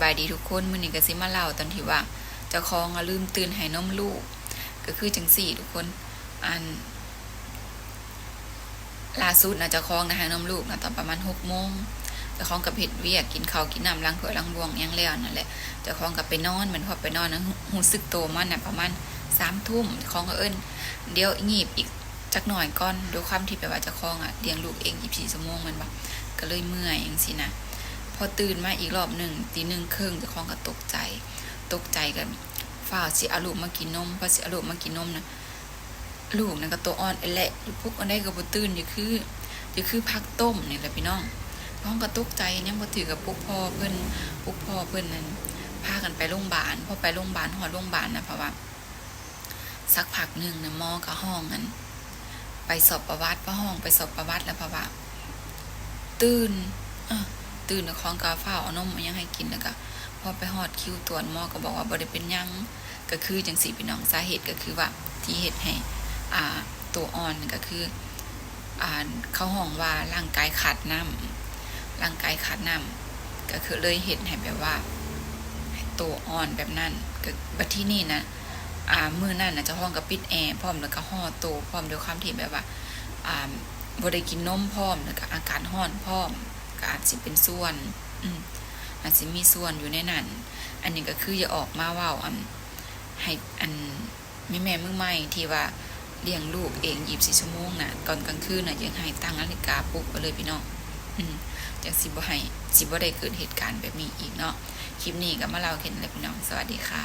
บายดีทุกคนมื้อนี้ก็สิมาเล่าตอนที่ว่าเจ้าของลืมตื่นให้นมลูกก็คือจังซี่ทุกคนอันล่าสุดนะเจ้าของนะให้นมลูกนะตอนประมาณ6 โมงเจ้าของกับเฮ็ดเวียกกินข้าวกินน้ำล้างถ้วยล้างบ่วงยังแล้วนั่นแหละเจ้าของกับไปนอนเหมือนพอไปนอนนะรู้สึกโตมันน่ะประมาณ3 ทุ่มเจ้าของก็เอิ้นเดี๋ยวงีบอีกจักหน่อยก่อนด้วยความที่แบบว่าเจ้าของเลี้ยงลูกเอง24 ชั่วโมงมันบ่ก็เลยเมื่อยจังซี่นะพอตื่นมาอีกรอบนึง 1:30 เจ้าของก็ตกใจกันฝ้าวสิเอาลูกมากินนมพอสิเอาลูกมากินนมนะลูกนั่นก็ตัวอ่อนแหละอยู่ปุ๊กอันใดก็บ่ตื่นอยู่คือพักต้มนี่แหละพี่น้องพ้องก็ตกใจยังบ่ถือกับปุ๊กพ่อเพิ่นนั้นพากันไปโรงพยาบาลพอไปโรงพยาบาลฮอดโรงพยาบาลนะเพราะว่าสักพักนึงนะหมอก็ห้องกันไปสอบประวัติห้องไปสอบประวัติแล้วเพราะว่าตื่นแล้วของกาฝ้าเอานมมายังให้กินแล้วก็พอไปฮอดคิวตรวจหมอก็บอกว่าบ่ได้เป็นหยังก็คือจังซี่พี่น้องสาเหตุก็คือว่าที่เฮ็ดให้ตัวอ่อนก็คือเขาห้องว่าร่างกายขาดน้ำก็คือเลยเฮ็ดให้แบบว่าตัวอ่อนแบบนั้นก็บัดที่นี่นะมื้อนั้นน่ะเจ้าห้องก็ปิดแอร์พร้อมแล้วก็ห่อโตพร้อมด้วยความที่แบบว่าบ่ได้กินนมพร้อมแล้วก็อากาศร้อนพร้อมก็อาจสิเป็นส่วนอาจสิมีส่วนอยู่ในนั้นอันนี้ก็คืออย่าออกมาเว้าให้แม่มือใหม่ที่ว่าเลี้ยงลูกเอง24 ชั่วโมงน่ะก่อนกลางคืนน่ะยังให้ตั้งนาฬิกาปลุกไปเลยพี่น้องจังสิบ่ได้เกิดเหตุการณ์แบบนี้อีกเนาะคลิปนี้ก็มาเล่าแค่นี้แหละพี่น้องสวัสดีค่ะ